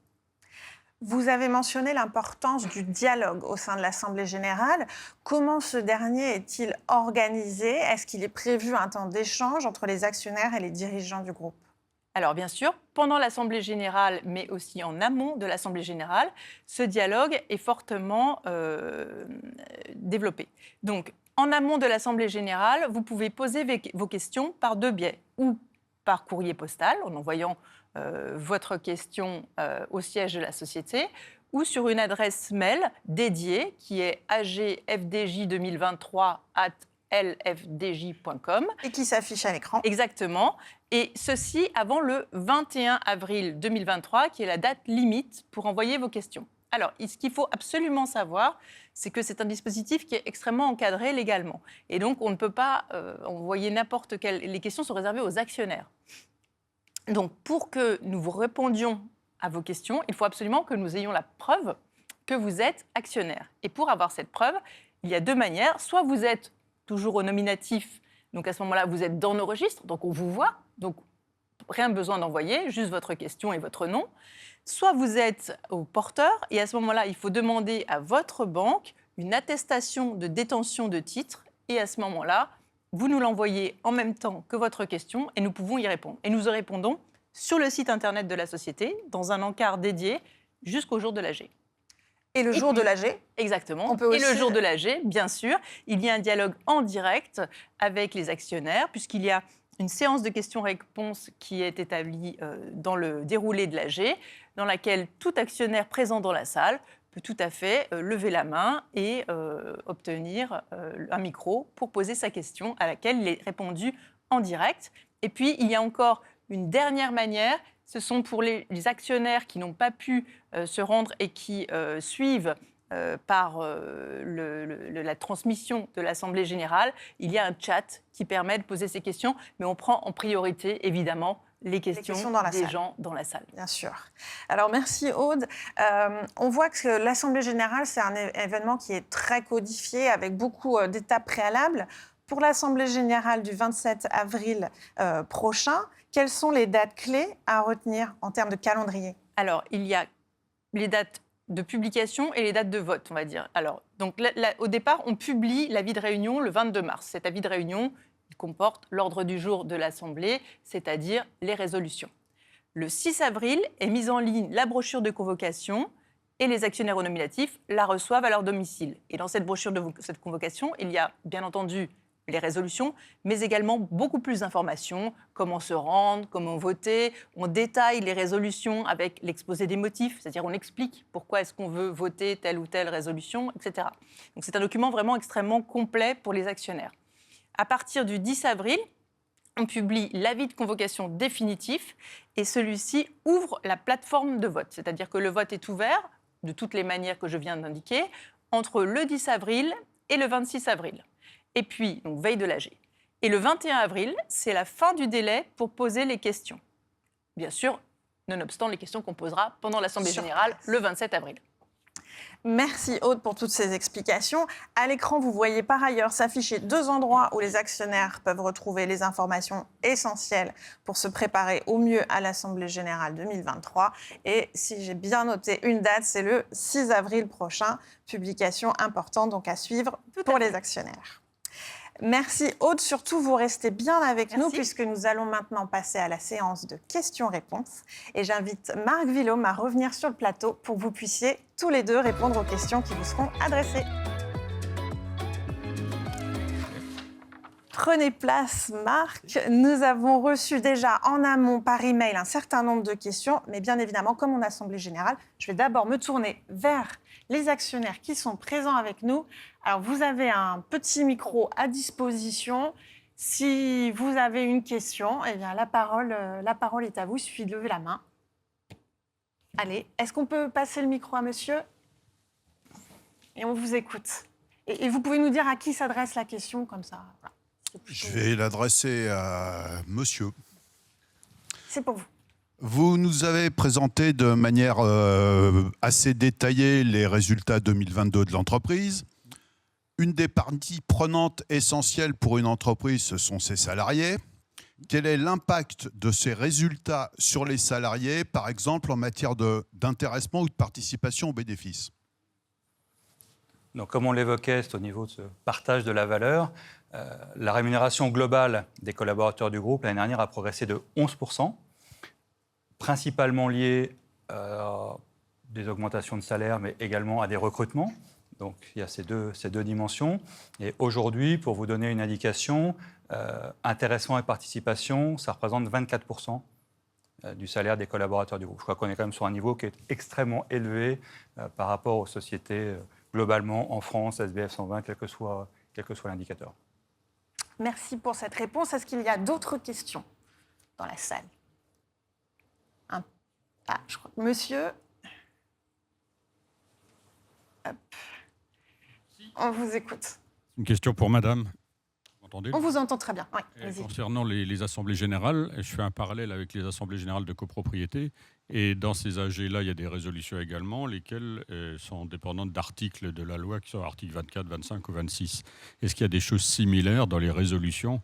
Vous avez mentionné l'importance du dialogue au sein de l'Assemblée générale. Comment ce dernier est-il organisé? Est-ce qu'il est prévu un temps d'échange entre les actionnaires et les dirigeants du groupe? Alors bien sûr, pendant l'Assemblée générale, mais aussi en amont de l'Assemblée générale, ce dialogue est fortement développé. Donc, en amont de l'Assemblée générale, vous pouvez poser vos questions par deux biais, ou par courrier postal, en envoyant votre question au siège de la société, ou sur une adresse mail dédiée qui est agfdj2023@lfdj.com. Et qui s'affiche à l'écran. Exactement. Et ceci avant le 21 avril 2023, qui est la date limite pour envoyer vos questions. Alors, ce qu'il faut absolument savoir, c'est que c'est un dispositif qui est extrêmement encadré légalement. Et donc, on ne peut pas envoyer n'importe quelle... Les questions sont réservées aux actionnaires. Donc, pour que nous vous répondions à vos questions, il faut absolument que nous ayons la preuve que vous êtes actionnaire. Et pour avoir cette preuve, il y a deux manières. Soit vous êtes toujours au nominatif, donc à ce moment-là, vous êtes dans nos registres, donc on vous voit, donc rien besoin d'envoyer, juste votre question et votre nom. Soit vous êtes au porteur, et à ce moment-là, il faut demander à votre banque une attestation de détention de titres, et à ce moment-là, vous nous l'envoyez en même temps que votre question, et nous pouvons y répondre. Et nous y répondons sur le site internet de la société, dans un encart dédié, jusqu'au jour de l'AG. Et le jour de l'AG? Exactement. On peut et aussi... le jour de l'AG, bien sûr, il y a un dialogue en direct avec les actionnaires, puisqu'il y a une séance de questions-réponses qui est établie dans le déroulé de l'AG, dans laquelle tout actionnaire présent dans la salle peut tout à fait lever la main et obtenir un micro pour poser sa question à laquelle il est répondu en direct. Et puis, il y a encore une dernière manière, ce sont pour les actionnaires qui n'ont pas pu se rendre et qui suivent par la transmission de l'Assemblée générale. Il y a un chat qui permet de poser ces questions, mais on prend en priorité, évidemment, les questions des gens dans la salle. Bien sûr. Alors, merci Aude. On voit que l'Assemblée générale, c'est un événement qui est très codifié, avec beaucoup d'étapes préalables. Pour l'Assemblée générale du 27 avril prochain, quelles sont les dates clés à retenir en termes de calendrier? Alors, il y a les dates de publication et les dates de vote, on va dire. Alors, donc, au départ, on publie l'avis de réunion le 22 mars. Cet avis de réunion, il comporte l'ordre du jour de l'Assemblée, c'est-à-dire les résolutions. Le 6 avril est mise en ligne la brochure de convocation et les actionnaires au nominatif la reçoivent à leur domicile. Et dans cette brochure de cette convocation, il y a bien entendu les résolutions, mais également beaucoup plus d'informations, comment se rendre, comment voter. On détaille les résolutions avec l'exposé des motifs, c'est-à-dire on explique pourquoi est-ce qu'on veut voter telle ou telle résolution, etc. Donc c'est un document vraiment extrêmement complet pour les actionnaires. À partir du 10 avril, on publie l'avis de convocation définitif et celui-ci ouvre la plateforme de vote, c'est-à-dire que le vote est ouvert, de toutes les manières que je viens d'indiquer, entre le 10 avril et le 26 avril. Et puis, donc, veille de l'AG. Et le 21 avril, c'est la fin du délai pour poser les questions. Bien sûr, nonobstant les questions qu'on posera pendant l'Assemblée générale le 27 avril. Merci Aude pour toutes ces explications. À l'écran, vous voyez par ailleurs s'afficher deux endroits où les actionnaires peuvent retrouver les informations essentielles pour se préparer au mieux à l'Assemblée générale 2023. Et si j'ai bien noté une date, c'est le 6 avril prochain. Publication importante donc à suivre pour les actionnaires. Merci Aude, surtout vous restez bien avec nous puisque nous allons maintenant passer à la séance de questions-réponses. Et j'invite Marc Villaume à revenir sur le plateau pour que vous puissiez tous les deux répondre aux questions qui vous seront adressées. Prenez place, Marc. Nous avons reçu déjà en amont par email un certain nombre de questions, mais bien évidemment, comme en assemblée générale, je vais d'abord me tourner vers les actionnaires qui sont présents avec nous. Alors, vous avez un petit micro à disposition. Si vous avez une question, eh bien, la parole est à vous. Il suffit de lever la main. Allez, est-ce qu'on peut passer le micro à monsieur ? Et on vous écoute. Et vous pouvez nous dire à qui s'adresse la question, comme ça. Voilà. Je vais l'adresser à monsieur. C'est pour vous. Vous nous avez présenté de manière assez détaillée les résultats 2022 de l'entreprise. Une des parties prenantes essentielles pour une entreprise, ce sont ses salariés. Quel est l'impact de ces résultats sur les salariés, par exemple en matière d'intéressement ou de participation aux bénéfices ? Donc, comme on l'évoquait, c'est au niveau de ce partage de la valeur. La rémunération globale des collaborateurs du groupe l'année dernière a progressé de 11%, principalement liée à des augmentations de salaire, mais également à des recrutements. Donc, il y a ces deux dimensions. Et aujourd'hui, pour vous donner une indication, intéressement et participation, ça représente 24% du salaire des collaborateurs du groupe. Je crois qu'on est quand même sur un niveau qui est extrêmement élevé par rapport aux sociétés globalement en France, SBF 120, quel que soit l'indicateur. Merci pour cette réponse. Est-ce qu'il y a d'autres questions dans la salle ? Je crois que monsieur... Hop. On vous écoute. Une question pour madame. Vous m'entendez ? On vous entend très bien. Oui, allez-y. Concernant les assemblées générales, je fais un parallèle avec les assemblées générales de copropriété. Et dans ces AG-là, il y a des résolutions également, lesquelles sont dépendantes d'articles de la loi, qui sont articles 24, 25 ou 26. Est-ce qu'il y a des choses similaires dans les résolutions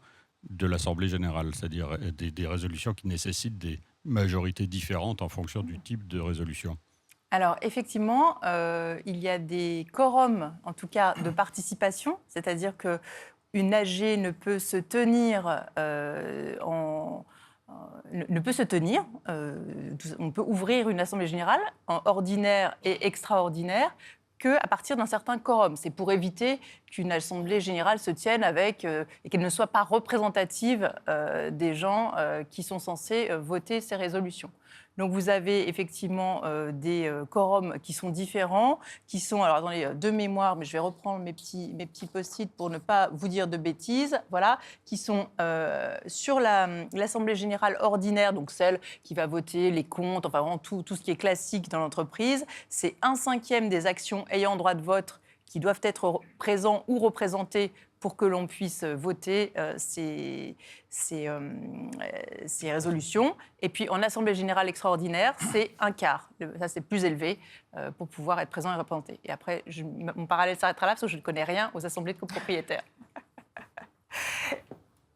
de l'Assemblée générale, c'est-à-dire des résolutions qui nécessitent des majorités différentes en fonction du type de résolution ? Alors, effectivement, il y a des quorums, en tout cas, de participation, c'est-à-dire qu'une AG ne peut se tenir on peut ouvrir une assemblée générale en ordinaire et extraordinaire qu'à partir d'un certain quorum. C'est pour éviter qu'une assemblée générale se tienne avec et qu'elle ne soit pas représentative des gens qui sont censés voter ces résolutions. Donc vous avez effectivement des quorums qui sont différents, qui sont, alors attendez, de mémoire, mais je vais reprendre mes petits post-it pour ne pas vous dire de bêtises, voilà, qui sont sur l'Assemblée générale ordinaire, donc celle qui va voter les comptes, enfin vraiment tout ce qui est classique dans l'entreprise. C'est 1/5 des actions ayant droit de vote qui doivent être présents ou représentés pour que l'on puisse voter ces résolutions. Et puis, en Assemblée générale extraordinaire, c'est 1/4. Ça, c'est plus élevé pour pouvoir être présent et représenté. Et après, mon parallèle s'arrêtera là, parce que je ne connais rien aux assemblées de copropriétaires.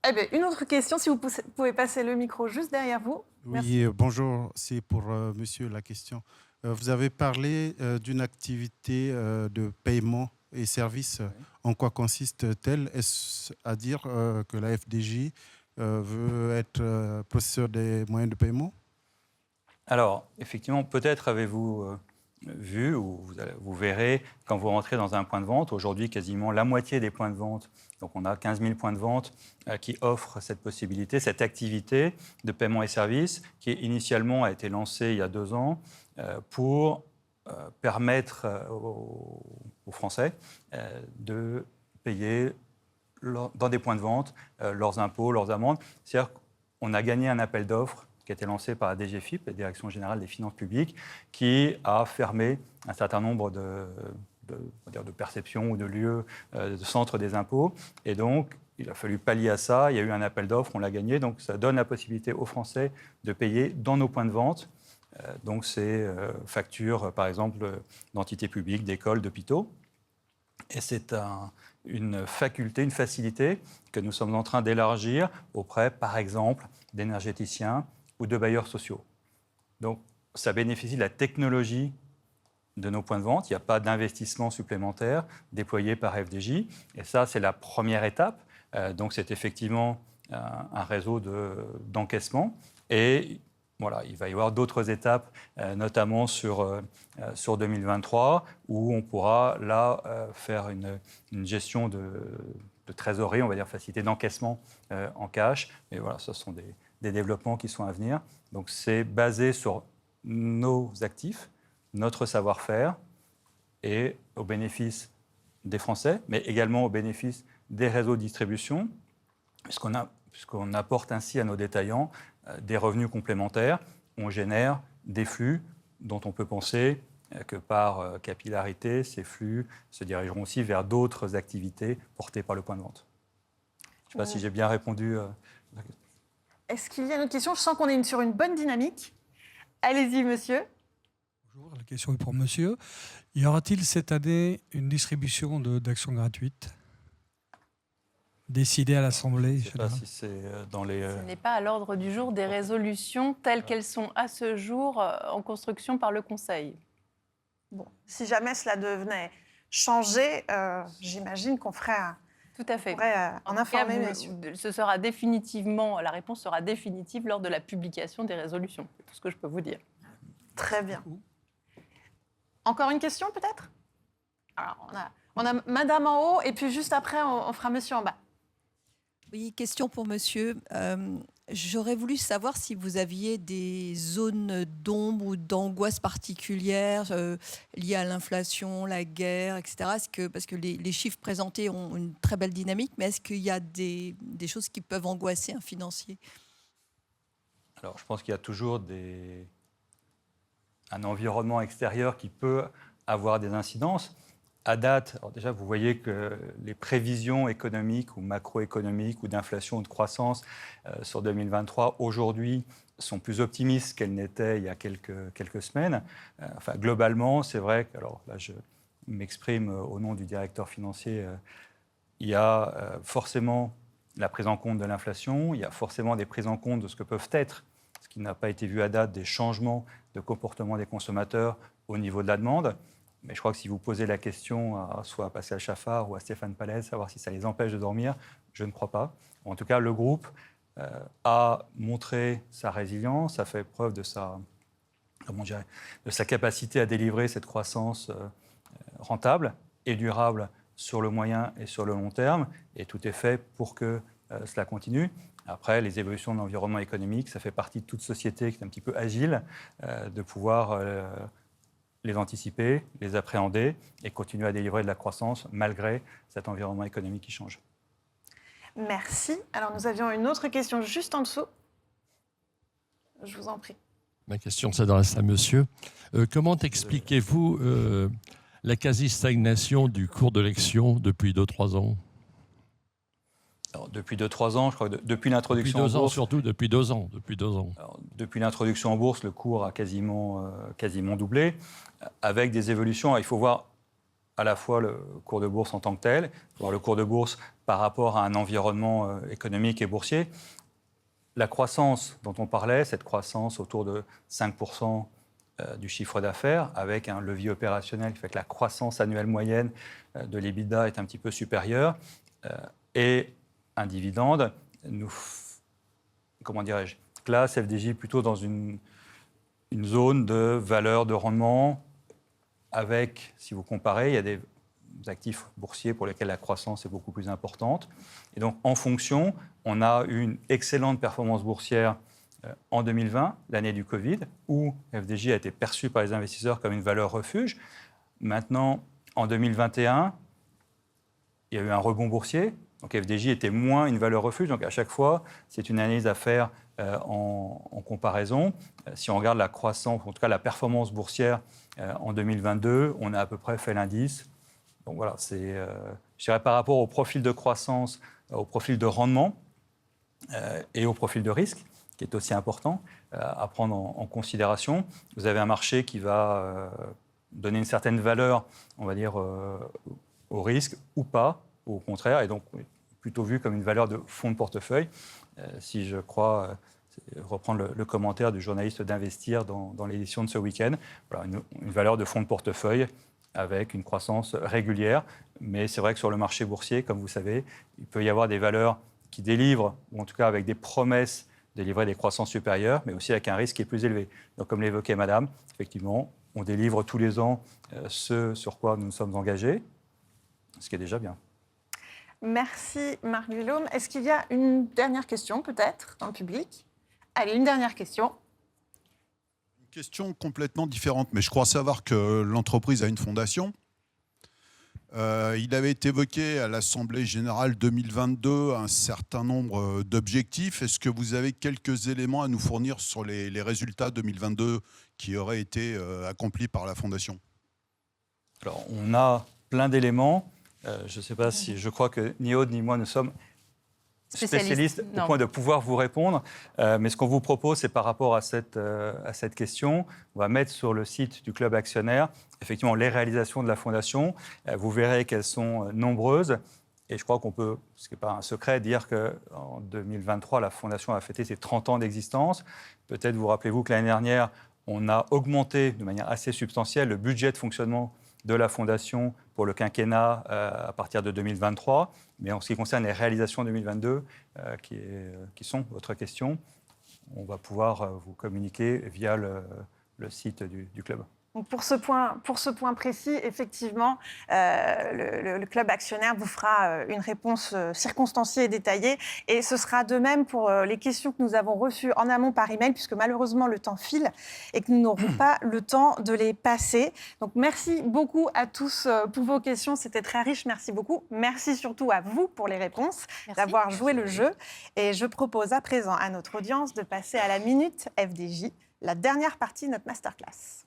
Eh bien, une autre question, si vous pouvez passer le micro juste derrière vous. Oui, bonjour, c'est pour monsieur la question. Vous avez parlé d'une activité de paiement et services. Oui. En quoi consiste-t-elle ? Est-ce à dire que la FDJ veut être processeur des moyens de paiement ? Alors, effectivement, peut-être avez-vous vu, ou vous verrez, quand vous rentrez dans un point de vente, aujourd'hui, quasiment la moitié des points de vente, donc on a 15 000 points de vente qui offrent cette possibilité, cette activité de paiement et services, qui initialement a été lancée il y a 2 ans pour permettre aux Français de payer dans des points de vente leurs impôts, leurs amendes. C'est-à-dire qu'on a gagné un appel d'offres qui a été lancé par la DGFiP, la Direction générale des finances publiques, qui a fermé un certain nombre de perceptions ou de lieux, de centres des impôts. Et donc, il a fallu pallier à ça. Il y a eu un appel d'offres, on l'a gagné. Donc, ça donne la possibilité aux Français de payer dans nos points de vente. Donc, c'est factures, par exemple, d'entités publiques, d'écoles, d'hôpitaux. Et c'est une faculté, une facilité que nous sommes en train d'élargir auprès, par exemple, d'énergéticiens ou de bailleurs sociaux. Donc, ça bénéficie de la technologie de nos points de vente. Il n'y a pas d'investissement supplémentaire déployé par FDJ. Et ça, c'est la première étape. Donc, c'est effectivement un réseau d'encaissement. Et voilà, il va y avoir d'autres étapes, notamment sur 2023, où on pourra là faire une gestion de trésorerie, on va dire facilité d'encaissement en cash. Mais voilà, ce sont des développements qui sont à venir. Donc c'est basé sur nos actifs, notre savoir-faire et au bénéfice des Français, mais également au bénéfice des réseaux de distribution, puisqu'on apporte ainsi à nos détaillants des revenus complémentaires. On génère des flux dont on peut penser que par capillarité, ces flux se dirigeront aussi vers d'autres activités portées par le point de vente. Je ne sais pas si j'ai bien répondu. Est-ce qu'il y a une autre question? Je sens qu'on est sur une bonne dynamique. Allez-y, monsieur. Bonjour, la question est pour monsieur. Y aura-t-il cette année une distribution d'actions gratuites décidée à l'Assemblée? Je ne sais pas si c'est dans les... Ce n'est pas à l'ordre du jour des résolutions telles qu'elles sont à ce jour en construction par le Conseil. Bon, si jamais cela devenait changer, j'imagine qu'on ferait... Tout à fait. On pourrait en informer, cas, messieurs. La réponse sera définitive lors de la publication des résolutions. C'est tout ce que je peux vous dire. Très bien. Encore une question, peut-être? Alors, on a madame en haut, et puis juste après, on fera monsieur en bas. Oui, question pour monsieur. J'aurais voulu savoir si vous aviez des zones d'ombre ou d'angoisse particulières liées à l'inflation, la guerre, etc. Parce que les chiffres présentés ont une très belle dynamique, mais est-ce qu'il y a des choses qui peuvent angoisser un financier? Alors, je pense qu'il y a toujours un environnement extérieur qui peut avoir des incidences. À date, alors déjà, vous voyez que les prévisions économiques ou macroéconomiques ou d'inflation ou de croissance sur 2023, aujourd'hui, sont plus optimistes qu'elles n'étaient il y a quelques semaines. Enfin, globalement, c'est vrai que, alors là, je m'exprime au nom du directeur financier, il y a forcément la prise en compte de l'inflation, il y a forcément des prises en compte de ce que peuvent être, ce qui n'a pas été vu à date, des changements de comportement des consommateurs au niveau de la demande. Mais je crois que si vous posez la question soit à Pascal Chaffard ou à Stéphane Pallez, savoir si ça les empêche de dormir, je ne crois pas. En tout cas, le groupe a montré sa résilience, a fait preuve de sa capacité à délivrer cette croissance rentable et durable sur le moyen et sur le long terme. Et tout est fait pour que cela continue. Après, les évolutions de l'environnement économique, ça fait partie de toute société qui est un petit peu agile, de pouvoir les anticiper, les appréhender et continuer à délivrer de la croissance malgré cet environnement économique qui change. Merci. Alors, nous avions une autre question juste en dessous. Je vous en prie. Ma question s'adresse à monsieur. Comment expliquez-vous la quasi-stagnation du cours de l'action depuis 2-3 ans? Alors, depuis 2-3 ans, je crois que depuis l'introduction en bourse... Depuis 2 ans, surtout depuis 2 ans. Alors, depuis l'introduction en bourse, le cours a quasiment doublé, avec des évolutions. Il faut voir à la fois le cours de bourse en tant que tel, il faut voir le cours de bourse par rapport à un environnement économique et boursier. La croissance dont on parlait, cette croissance autour de 5% du chiffre d'affaires, avec un levier opérationnel qui fait que la croissance annuelle moyenne de l'EBITDA est un petit peu supérieure, et un dividende nous, classe FDJ plutôt dans une zone de valeur de rendement avec, si vous comparez, il y a des actifs boursiers pour lesquels la croissance est beaucoup plus importante. Et donc, en fonction, on a eu une excellente performance boursière en 2020, l'année du Covid, où FDJ a été perçu par les investisseurs comme une valeur refuge. Maintenant, en 2021, il y a eu un rebond boursier. Donc FDJ était moins une valeur refuge. Donc à chaque fois, c'est une analyse à faire en comparaison. Si on regarde la croissance, en tout cas la performance boursière en 2022, on a à peu près fait l'indice. Donc voilà, c'est, je dirais par rapport au profil de croissance, au profil de rendement et au profil de risque, qui est aussi important à prendre en considération. Vous avez un marché qui va donner une certaine valeur, on va dire, au risque ou pas, ou au contraire, et donc plutôt vu comme une valeur de fonds de portefeuille. Si je crois reprendre le commentaire du journaliste d'Investir dans l'édition de ce week-end, voilà, une valeur de fonds de portefeuille avec une croissance régulière. Mais c'est vrai que sur le marché boursier, comme vous savez, il peut y avoir des valeurs qui délivrent, ou en tout cas avec des promesses de délivrer des croissances supérieures, mais aussi avec un risque qui est plus élevé. Donc comme l'évoquait Madame, effectivement, on délivre tous les ans ce sur quoi nous nous sommes engagés, ce qui est déjà bien. Merci Marc Guillaume. Est-ce qu'il y a une dernière question peut-être dans le public? Allez, une dernière question. Une question complètement différente, mais je crois savoir que l'entreprise a une fondation. Il avait été évoqué à l'Assemblée générale 2022 un certain nombre d'objectifs. Est-ce que vous avez quelques éléments à nous fournir sur les résultats 2022 qui auraient été accomplis par la fondation? Alors, on a plein d'éléments. Je ne sais pas si je crois que ni Aude ni moi ne sommes spécialistes au point de pouvoir vous répondre. Mais ce qu'on vous propose, c'est par rapport à cette question, on va mettre sur le site du club actionnaire effectivement les réalisations de la fondation. Vous verrez qu'elles sont nombreuses. Et je crois qu'on peut, ce qui n'est pas un secret, dire qu'en 2023, la fondation a fêté ses 30 ans d'existence. Peut-être vous rappelez-vous que l'année dernière, on a augmenté de manière assez substantielle le budget de fonctionnement de la Fondation pour le quinquennat à partir de 2023. Mais en ce qui concerne les réalisations 2022, qui sont votre question, on va pouvoir vous communiquer via le site du club. Donc pour ce point précis, effectivement, le club actionnaire vous fera une réponse circonstanciée et détaillée. Et ce sera de même pour les questions que nous avons reçues en amont par email, puisque malheureusement le temps file et que nous n'aurons pas le temps de les passer. Donc merci beaucoup à tous pour vos questions. C'était très riche. Merci beaucoup. Merci surtout à vous pour les réponses, d'avoir joué le jeu. Et je propose à présent à notre audience de passer à la Minute FDJ, la dernière partie de notre masterclass.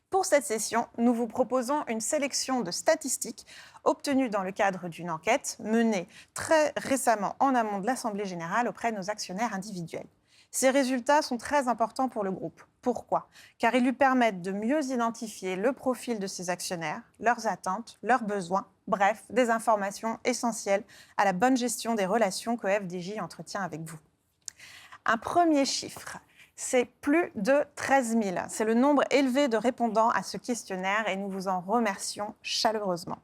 Pour cette session, nous vous proposons une sélection de statistiques obtenues dans le cadre d'une enquête menée très récemment en amont de l'Assemblée générale auprès de nos actionnaires individuels. Ces résultats sont très importants pour le groupe. Pourquoi? Car ils lui permettent de mieux identifier le profil de ses actionnaires, leurs attentes, leurs besoins, bref, des informations essentielles à la bonne gestion des relations que FDJ entretient avec vous. Un premier chiffre. C'est plus de 13 000. C'est le nombre élevé de répondants à ce questionnaire et nous vous en remercions chaleureusement.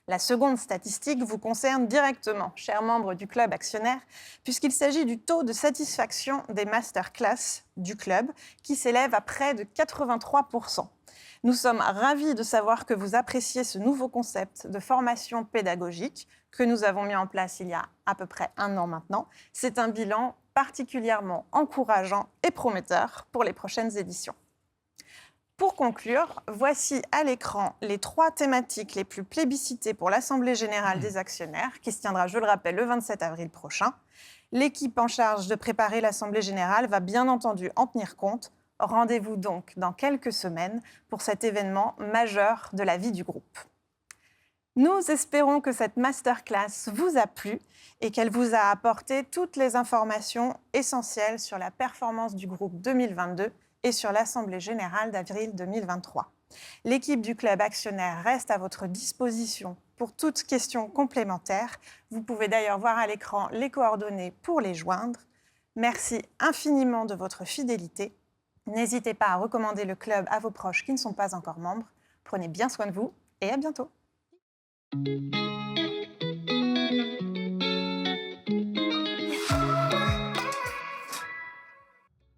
La seconde statistique vous concerne directement, chers membres du club actionnaire, puisqu'il s'agit du taux de satisfaction des masterclass du club qui s'élève à près de 83%. Nous sommes ravis de savoir que vous appréciez ce nouveau concept de formation pédagogique que nous avons mis en place il y a à peu près 1 an maintenant. C'est un bilan particulièrement encourageant et prometteur pour les prochaines éditions. Pour conclure, voici à l'écran les 3 thématiques les plus plébiscitées pour l'Assemblée générale des actionnaires, qui se tiendra, je le rappelle, le 27 avril prochain. L'équipe en charge de préparer l'Assemblée générale va bien entendu en tenir compte. Rendez-vous donc dans quelques semaines pour cet événement majeur de la vie du groupe. Nous espérons que cette masterclass vous a plu et qu'elle vous a apporté toutes les informations essentielles sur la performance du groupe 2022 et sur l'Assemblée générale d'avril 2023. L'équipe du club actionnaire reste à votre disposition pour toute question complémentaire. Vous pouvez d'ailleurs voir à l'écran les coordonnées pour les joindre. Merci infiniment de votre fidélité. N'hésitez pas à recommander le club à vos proches qui ne sont pas encore membres. Prenez bien soin de vous et à bientôt.